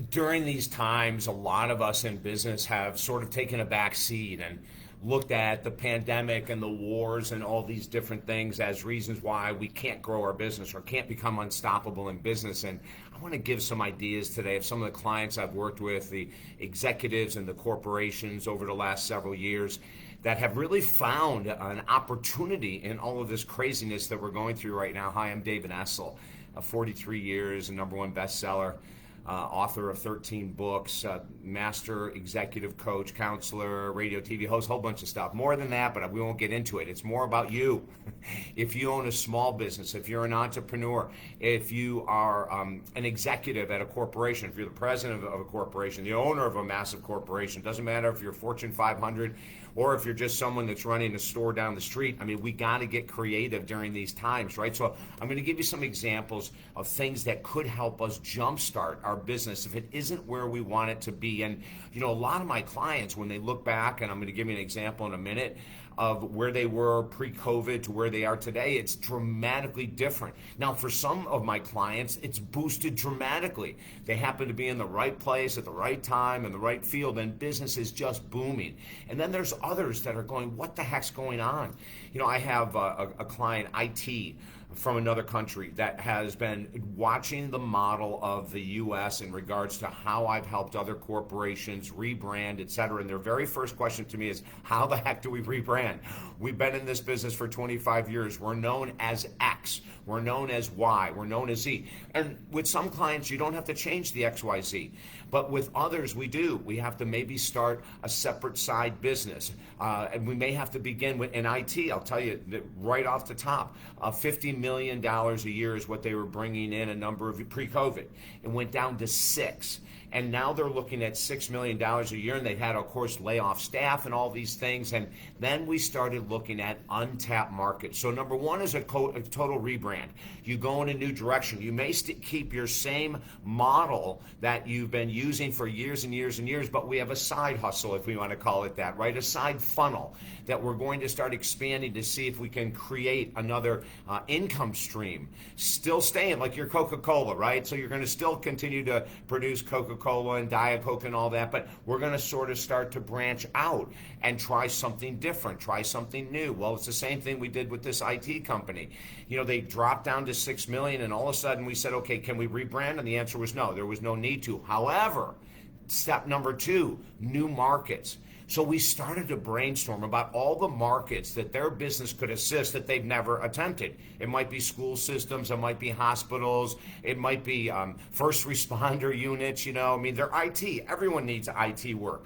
During these times, a lot of us in business have sort of taken a back seat and looked at the pandemic and the wars and all these different things as reasons why we can't grow our business or can't become unstoppable in business. And I want to give some ideas today of some of the clients I've worked with, the executives and the corporations over the last several years that have really found an opportunity in all of this craziness that we're going through right now. Hi, I'm David Essel, 43 years, a number one bestseller. Author of 13 books, master executive coach, counselor, radio, TV host, whole bunch of stuff. More than that, but we won't get into it. It's more about you. If you own a small business, if you're an entrepreneur, if you are an executive at a corporation, if you're the president of a corporation, the owner of a massive corporation, doesn't matter if you're Fortune 500 or if you're just someone that's running a store down the street. I mean, we got to get creative during these times, right? So I'm going to give you some examples of things that could help us jumpstart our business if it isn't where we want it to be. And, you know, a lot of my clients, when they look back, and I'm going to give you an example in a minute, of where they were pre-COVID to where they are today, it's dramatically different. Now, for some of my clients, it's boosted dramatically. They happen to be in the right place at the right time in the right field, and business is just booming. And then there's others that are going, what the heck's going on? You know, I have a client, IT, from another country that has been watching the model of the U.S. in regards to how I've helped other corporations rebrand, et cetera. And their very first question to me is, how the heck do we rebrand? We've been in this business for 25 years. We're known as X. We're known as Y. We're known as Z. And with some clients, you don't have to change the X, Y, Z. But with others, we do. We have to maybe start a separate side business. And we may have to begin with in IT. I'll tell you that right off the top, $50 million a year is what they were bringing in a number of pre-COVID. It went down to 6. And now they're looking at $6 million a year, and they had, of course, lay off staff and all these things. And then we started looking at untapped markets. So number one is a total rebrand. You go in a new direction. You may keep your same model that you've been using for years and years and years, but we have a side hustle, if we want to call it that, right? A side funnel that we're going to start expanding to see if we can create another income stream. Still staying like your Coca-Cola, right? So you're going to still continue to produce Coca-Cola and Diet Coke and all that, but we're going to sort of start to branch out and try something different, try something new. Well, it's the same thing we did with this IT company. You know, they dropped down to 6 million, and all of a sudden we said, okay, can we rebrand? And the answer was no, there was no need to. However, step number 2, new markets. So we started to brainstorm about all the markets that their business could assist that they've never attempted. It might be school systems, it might be hospitals, it might be first responder units, you know, I mean, they're IT. Everyone needs IT work.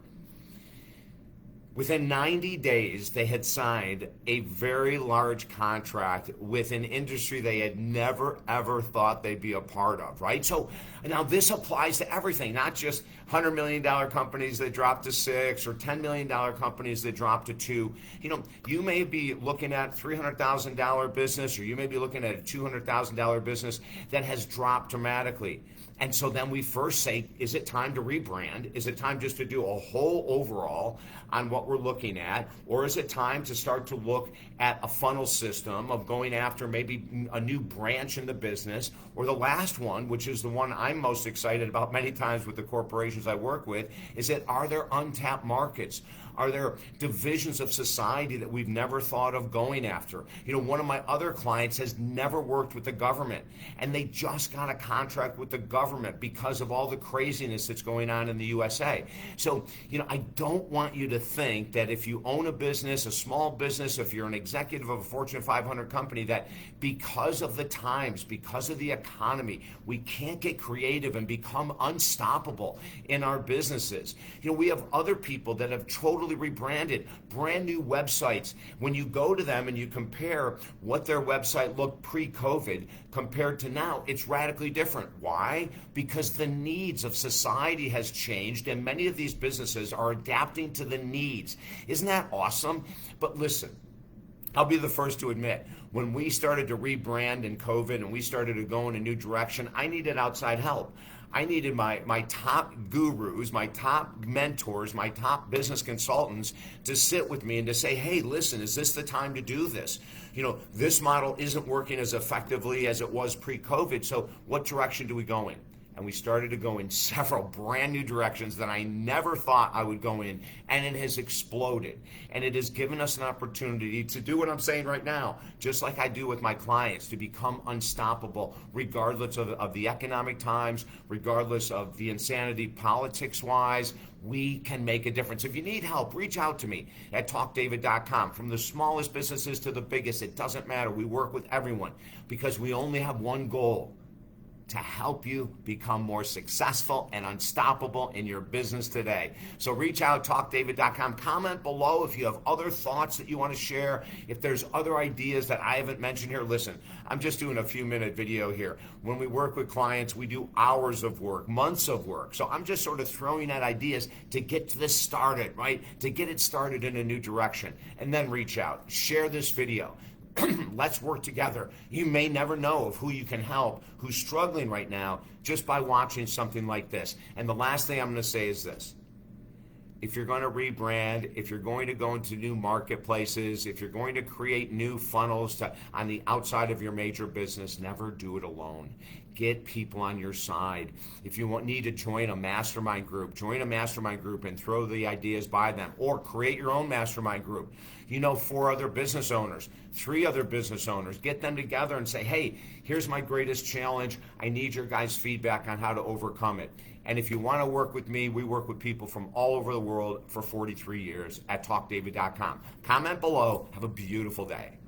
Within 90 days, they had signed a very large contract with an industry they had never, ever thought they'd be a part of, right? So now this applies to everything, not just $100 million companies that drop to 6 or $10 million companies that drop to 2. You know, you may be looking at $300,000 business, or you may be looking at a $200,000 business that has dropped dramatically. And so then we first say, is it time to rebrand? Is it time just to do a whole overhaul on what we're looking at? Or is it time to start to look at a funnel system of going after maybe a new branch in the business? Or the last one, which is the one I'm most excited about many times with the corporations I work with, is that are there untapped markets? Are there divisions of society that we've never thought of going after? You know, one of my other clients has never worked with the government, and they just got a contract with the government because of all the craziness that's going on in the USA. So, you know, I don't want you to think that if you own a business, a small business, if you're an executive of a Fortune 500 company, that because of the times, because of the economy, we can't get creative and become unstoppable in our businesses. You know, we have other people that have totally rebranded, brand new websites. When you go to them and you compare what their website looked pre-COVID compared to now, it's radically different. Why? Because the needs of society has changed, and many of these businesses are adapting to the needs. Isn't that awesome? But listen, I'll be the first to admit, when we started to rebrand in COVID and we started to go in a new direction, I needed outside help. I needed my top gurus, my top mentors, my top business consultants to sit with me and to say, hey, listen, is this the time to do this? You know, this model isn't working as effectively as it was pre-COVID, so what direction do we go in? and we started to go in several brand new directions that I never thought I would go in, and it has exploded. And it has given us an opportunity to do what I'm saying right now, just like I do with my clients, to become unstoppable regardless of the economic times, regardless of the insanity politics-wise. We can make a difference. If you need help, reach out to me at talkdavid.com. From the smallest businesses to the biggest, it doesn't matter. We work with everyone because we only have one goal: to help you become more successful and unstoppable in your business today. So reach out, talkdavid.com. Comment below if you have other thoughts that you want to share. If there's other ideas that I haven't mentioned here, listen, I'm just doing a few-minute video here. When we work with clients, we do hours of work, months of work. So I'm just sort of throwing out ideas to get this started, right? To get it started in a new direction. And then reach out. Share this video. Let's work together. You may never know of who you can help, who's struggling right now, just by watching something like this. And the last thing I'm going to say is this: if you're going to rebrand, if you're going to go into new marketplaces, if you're going to create new funnels on the outside of your major business, never do it alone. Get people on your side. If you need to join a mastermind group, join a mastermind group and throw the ideas by them, or create your own mastermind group. 4 other business owners, 3 other business owners, get them together and say, hey, here's my greatest challenge. I need your guys' feedback on how to overcome it. And if you want to work with me, we work with people from all over the world for 43 years at talkdavid.com. Comment below. Have a beautiful day.